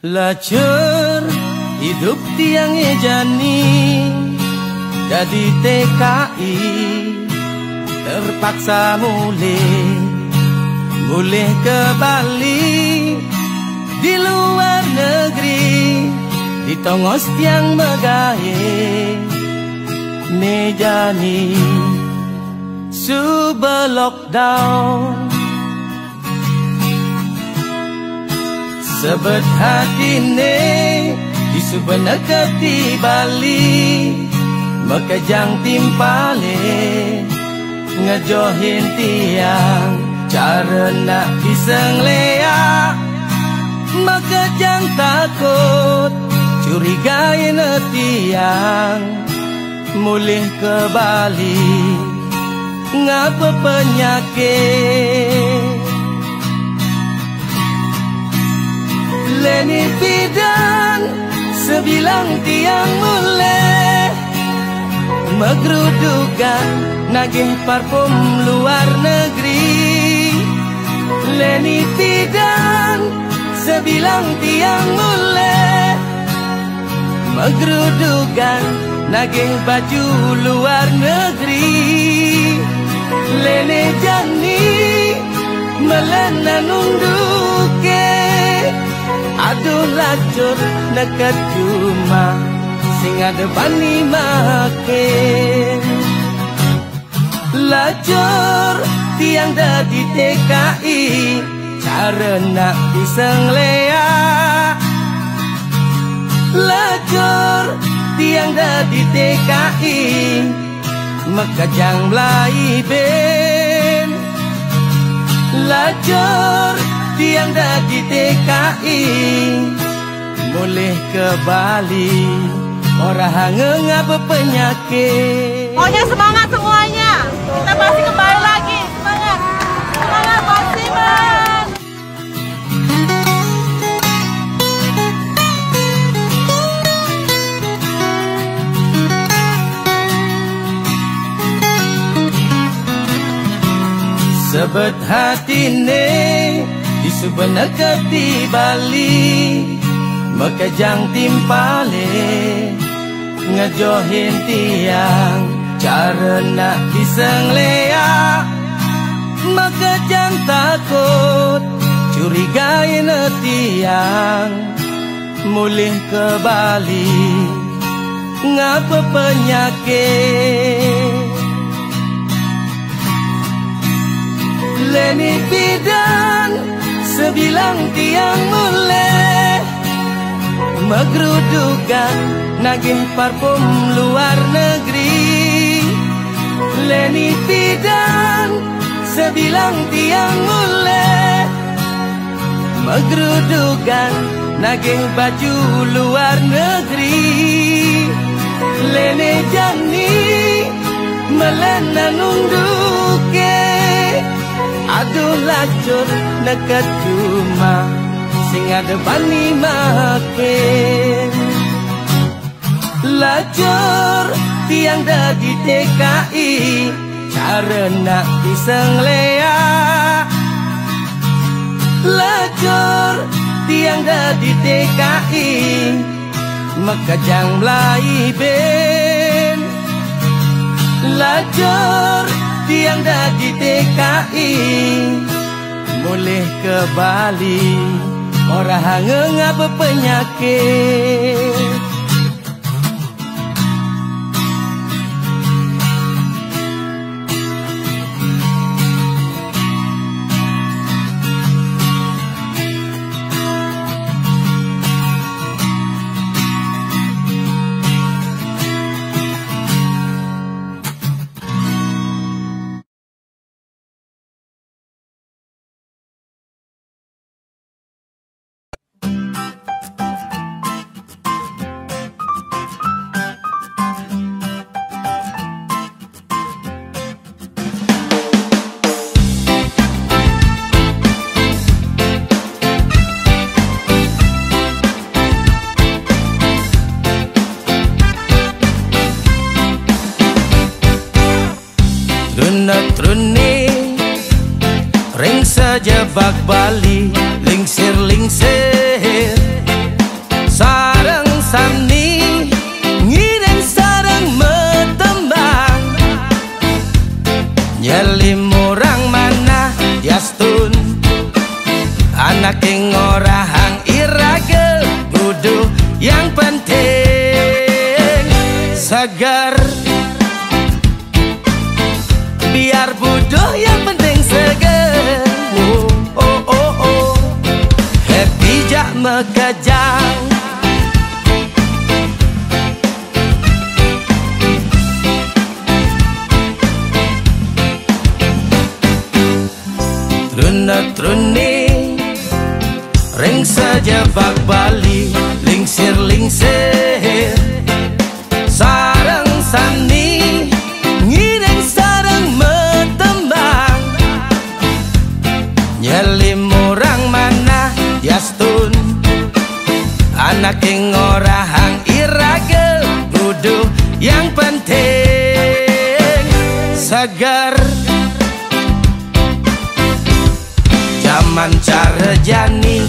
Lajur hidup tiang ejani jadi TKI, terpaksa mulih ke Bali, di luar negeri, di tongos tiang megahe nejani suba lockdown. Sebet hati ne di subeneka di Bali, mekejang timpale ngejohin tiang cara nak pisang lea, mekejang takut curigain tiang mulih ke Bali ngapa penyakit. Leni bidan sebilang tiang mulai megrudugan nagih parfum luar negeri. Leni bidan sebilang tiang mulai megrudugan nagih baju luar negeri. Leni jani melena nunduke, aduh lacur nekat cuma sing ada bani makin. Lacur tiang dadi TKI cara nak pisang lea. Lacur tiang dadi TKI mekajang belai ben. Lacur tiang dadi TKI boleh ke Bali, orang ngapa penyakit. Pokoknya semangat semuanya, kita pasti kembali lagi. Semangat, semangat Bang Siman. Sebet hati ne di subeneka di Bali, mekejang timpale ngejohin tiang cara nak pisang lea, mekejang takut curigain tiang mulih ke Bali ngapa penyakit. Leni bidan sebilang tiang mulai megrudugan nagih parfum luar negeri. Leni bidan sebilang tiang mulai megrudugan nagih baju luar negeri. Leni jani melena nunduke, aduh lacur nekat cuma sing ada bani makin. Lacur tiang dadi TKI cara nak pisang lea. Lacur tiang dadi TKI mekajang belai ben. Lacur tiang dadi TKI boleh ke Bali, orang ngapa penyakit. Trune ring saja bak Bali, lingsir-lingsir segar. Biar bodoh yang penting segar. Oh oh oh oh, happy jak mekejang. Truni ring sejebak Bali, lingsir-lingsir sarang sani, ngireng sarang metembang. Nyelim orang mana yastun, anak ing orahang iragel, kudu yang penting segar. Zaman cara jani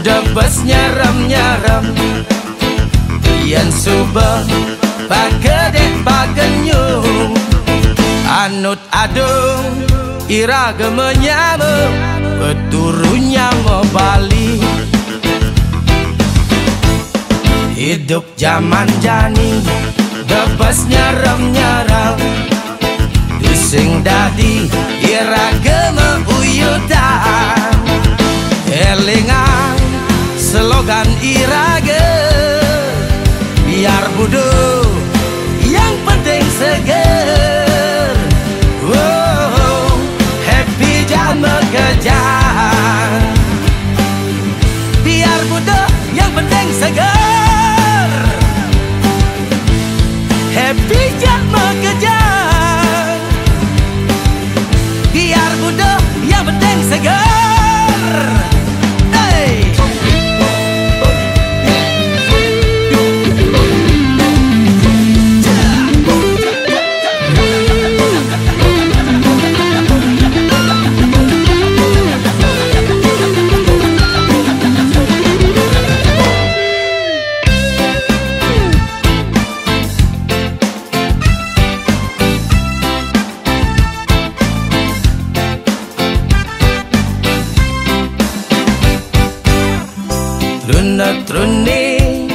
debes nyerem-nyerem, yen subah bagedek bagenyung, anut adung iraga menyama, peturunya mau Bali. Hidup zaman jani debes nyerem-nyerem, sing dadi iraga meuyudan. Elingan slogan iraga, biar bodoh yang penting seger. Oh, happy jangan mekejang. Biar bodoh yang penting seger. Happy jangan mekejang. Biar bodoh yang penting segar. Hey. Truni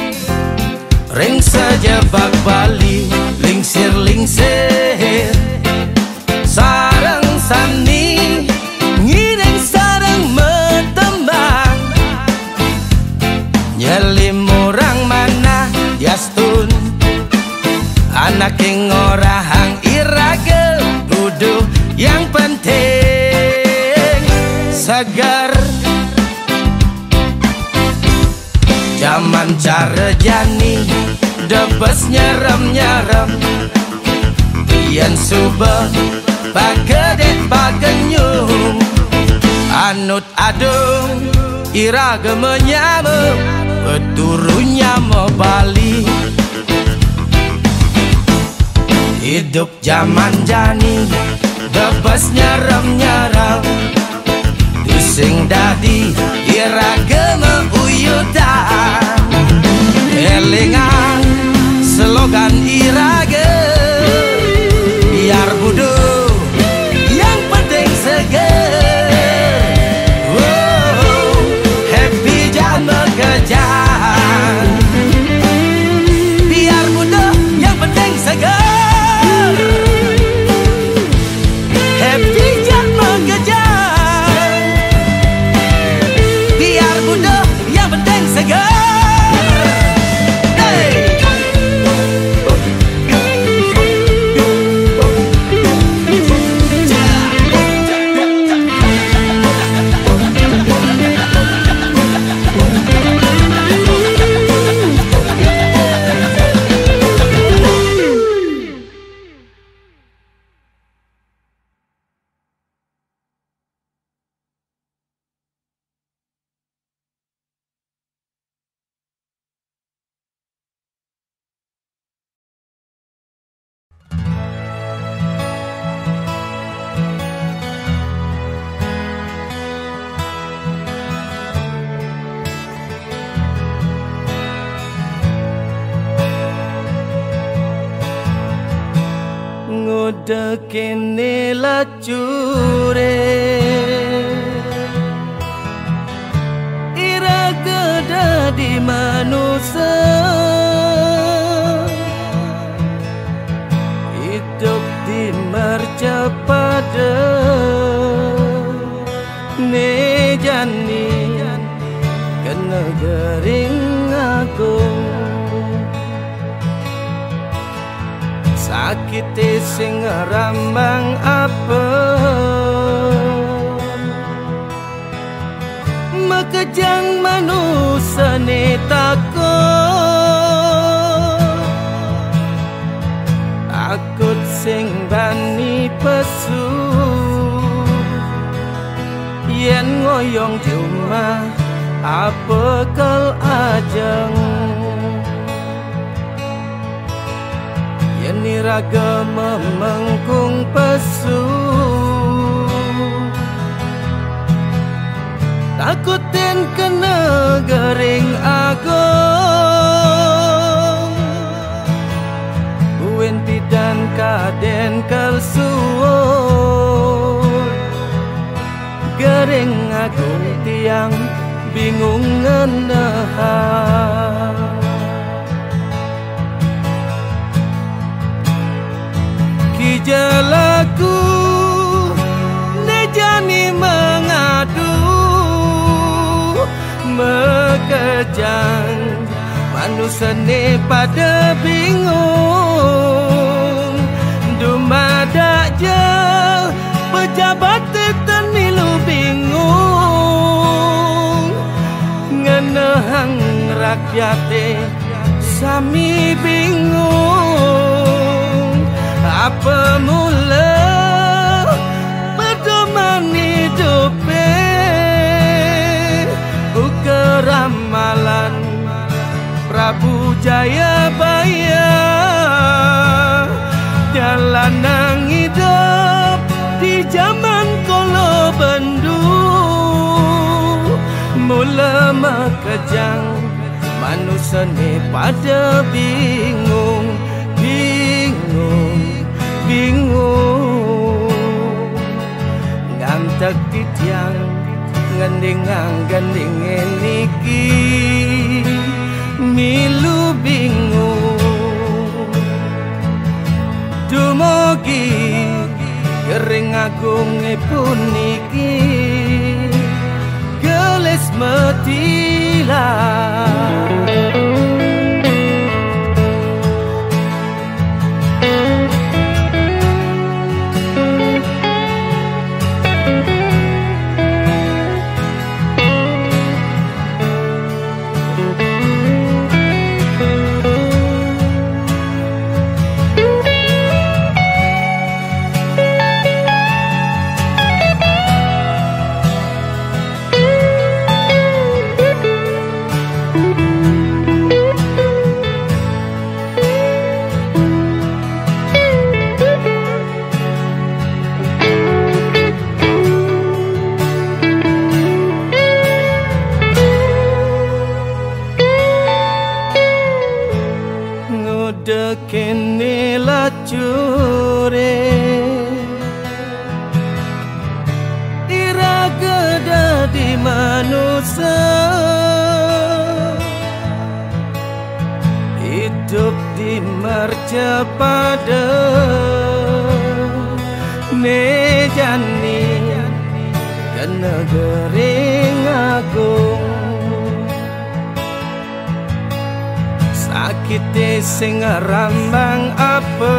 ring sejebak Bali, lingsir-lingsir sarang sani, ngireng sarang metembang. Nyelim orang mana yastun, anak ing orahang iragel, kudu yang penting segar. Zaman cara jani debes nyerem-nyerem, yen subah bagedek bagenyung, anut adung iraga menyama, peturunya mau Bali. Hidup zaman jani debes nyerem-nyerem, sing dadi iraga meuyudan. Elingan slogan iraga, biar bodoh yang penting seger. Oh, happy jangan mekejang. Biar bodoh yang penting seger. Happy jangan mekejang. Biar bodoh yang penting segar. Dekene lacure iraga dadi manusia, pada nejani kena gering agung sakit sing rambang apa makejang manusia ne takut sing bani pesu yen ngoyong cuma apa kal ajeng yen niraga memengkung pesu takutin kena gering agong Uwen pidan kaden kalsuor gering agung tiang bingung ngenahan kijalaku nejani mengadu mekejang manusia ne pada bingung dumada je pejabat tenilu bingung ngenehang rakyate sami bingung apa mula pedoman hidupe keramalan Prabu Jayabaya jalanan hidup di zaman kolo bendu mula makejang manusia ne pada bingung ngantek titiang gandeng niki milu bingung dumugi gering agung puniki gelis metilah kene lacure iraga dadi manusia hidup di marja pada nejani kena gering agung sakit sing rambang apa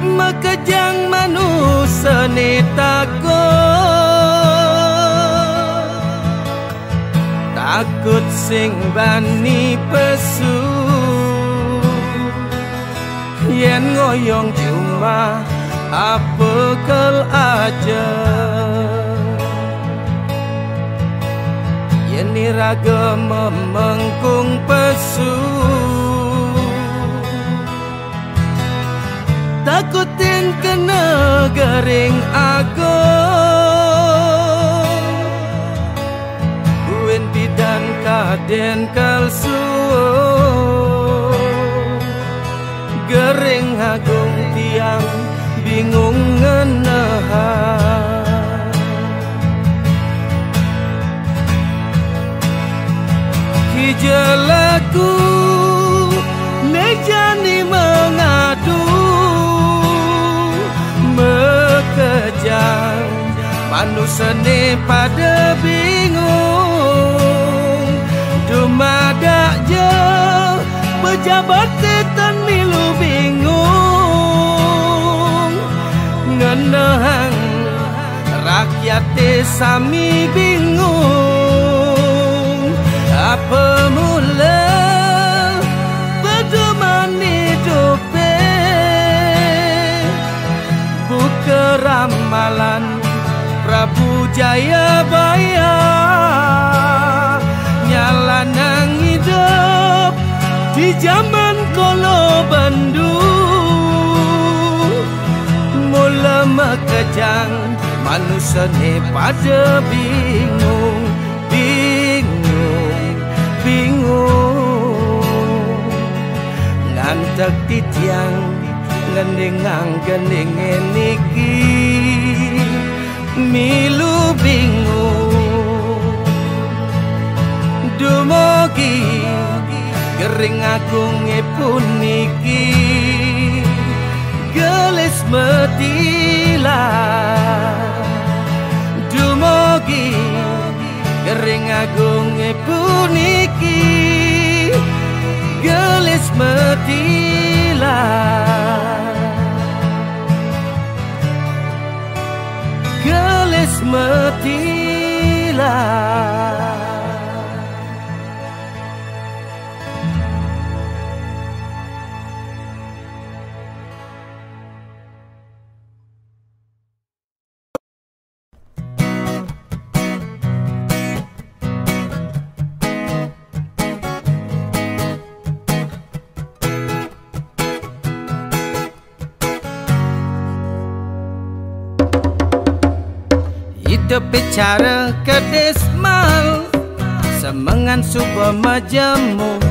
makejang manusia ne takut sing bani pesu yen ngoyong cuma apa kal aja yen niraga memengkung pesu takutin kena gering agong Uwen bidan kaden kalsuor gering agung tiang bingung ngenahan kijalaku nejani mengadu manusia ne pada bingung. Dumadak je pejabat tetan milu bingung. Ngenehang rakyat sami bingung. Apa mula pedoman hidup buka ramalan Prabu Jayabaya. Nyala nang hidup di zaman kolo bandu. Mula mekejang manusia ne pada bingung. Bingung, bingung. Ngantek titiang ngendengang gendenge niki milu bingung. Dumugi gering agung puniki gelis metila. Dumugi gering agung puniki gelis metila. Gelis metila. Hidup bicara kedesmal semengan subuh majemuk.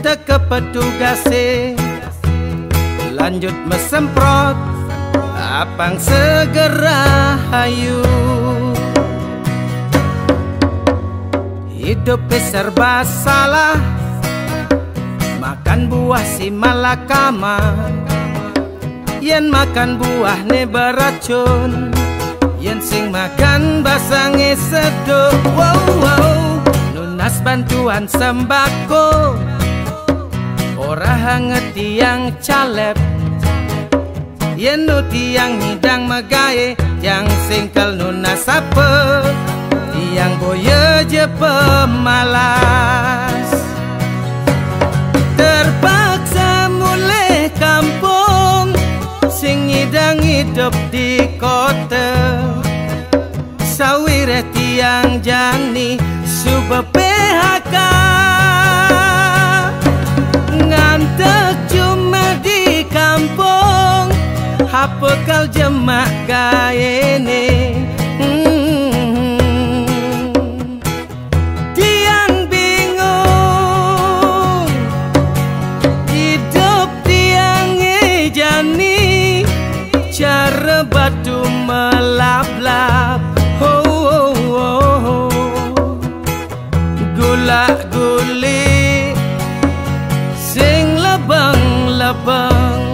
Teka petugase lanjut mesemprot apang segera hayu. Hidup serba salah makan buah si malakama. Yen makan buah ne beracun, yen sing makan basange seduk. Wow, wow. Nunas bantuan sembako ora hanget tiang calep. Yen nu tiang hidang magae yang singkel nunas apa. Tiang boye je pemalas. Terpaksa mulai kampung sing hidang hidup di kota. Sawire tiang jani suba PHK. Ngantek cuma di kampung. Apa kau jemak gaene. Tiang bingung. Hidup tiang jani. Cara batu melap-lap. Gula-guli sing lebang-lebang.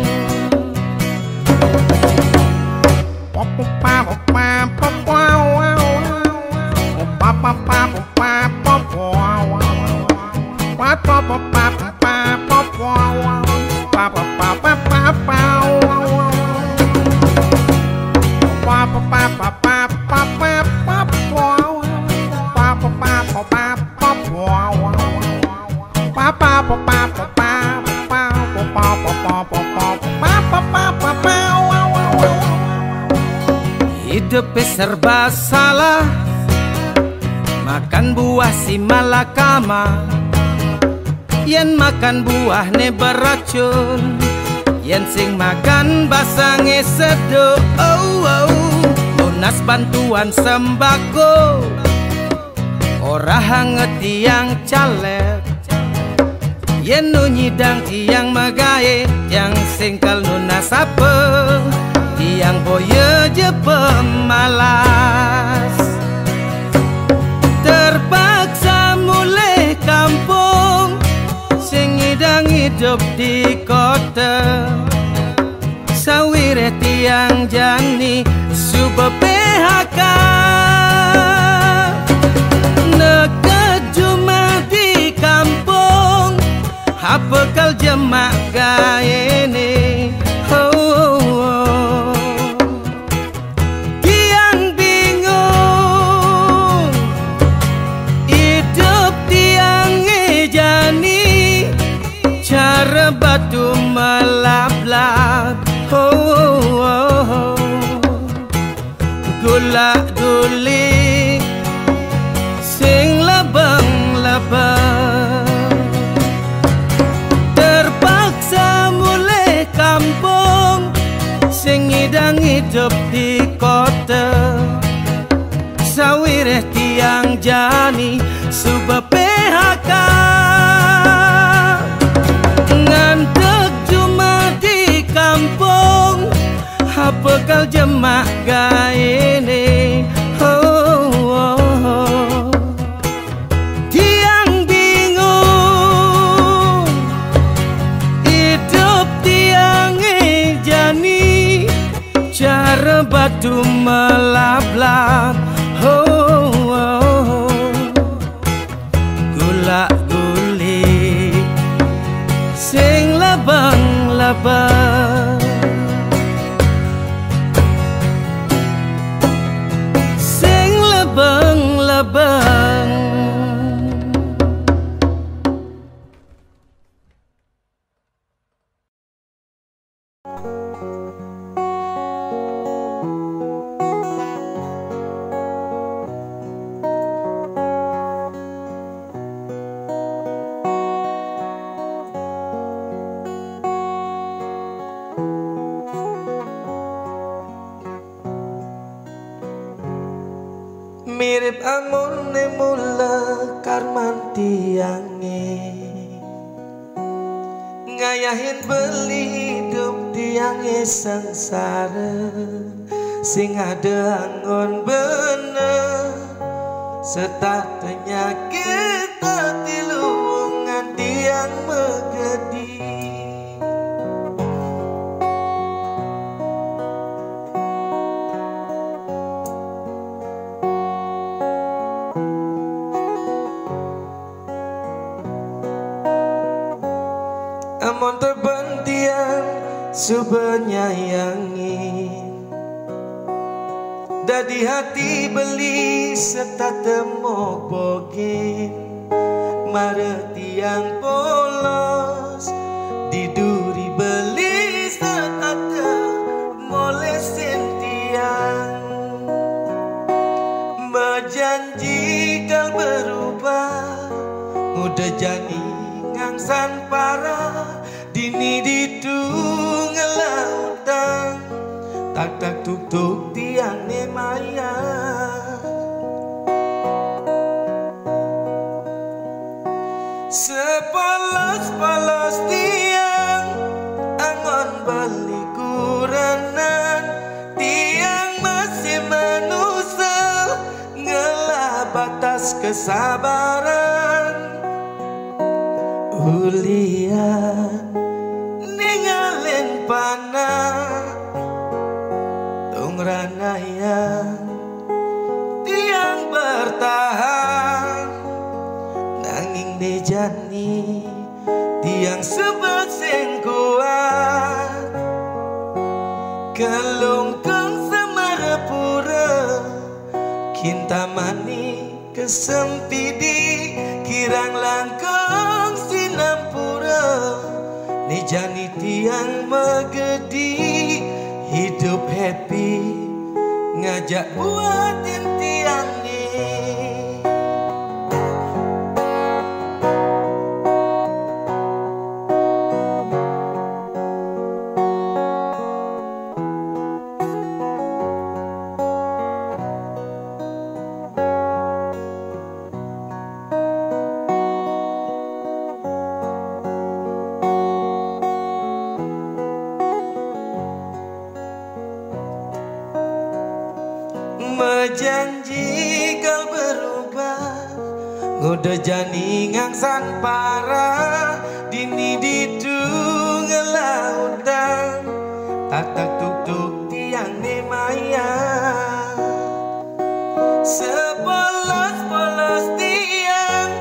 Hidup serba salah makan buah si malakama. Yen makan buah ne beracun, yen sing makan basange seduk. Oh, oh. Lunas bantuan sembako ora hanget tiang calep. Yen nu nyidang tiang magae yang singkal nunas apa. Tiang boye je pemalas. Terpaksa mulai kampung sing hidang hidup di kota. Sawire tiang tiang jani suba PHK nekejuma di kampung apa kal jemak gaene tiang bingung hidup tiang jani cara batu melap-lap gula-guli sing labang-labang terpaksa mulai kampung sing ngidang hidup di kota sawireh tiang jani suba PHK ngantek cuma di kampung apa kal jemak gaene tiang bingung hidup tiang jani cara batu melap-lap gula-guli sing labang-labang labang. Mirip amune mula karman tiange ngayahin beli hidup tiange sengsara sing ada angon bener setatenya kita tilungan tiang megedi amon terbentian suba nyayangi dadi hati beli serta temok bogin mare tiang polos diduri beli serta molesin tiang berjanji kau berubah udah jadi ngangsan parah dini ditunggal lautan tak tak tuk tuk tiang maya sepolos-polos tiang angon beli kuranan tiang masih manusia ngelah batas kesabaran ulian ningalin panah tung ranayang tiang bertahan nanging dejani tiang sebab sing kuat kelungkung semarapura kinta mani kesempidi kirang langkung sinampura nijani tiang megedi hidup happy ngajak buatin tiang nih janji kau berubah udah jani ngangsan parah dini ditunggal lautan tak tak tuk tuk Sepolos-polos tiang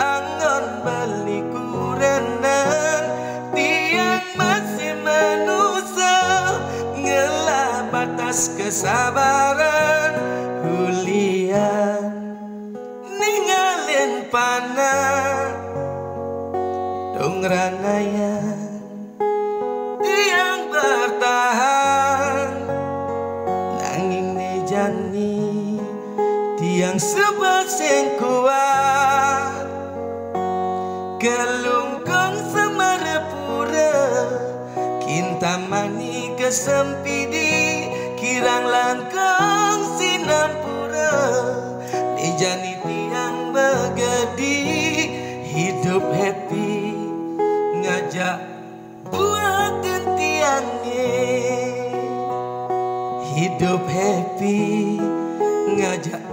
angon beli kurenan, tiang masih manusia ngelah batas kesabaran. Hulian ninggalin panah dong ranayan, tiang bertahan nanging nejani tiang sebaseng kuat. Kelungkong semarepura kinta mani kesempidi, kirang langkong sinampura nejani tiang begedi. Hidup happy ngajak buat tiangnya, hidup happy ngajak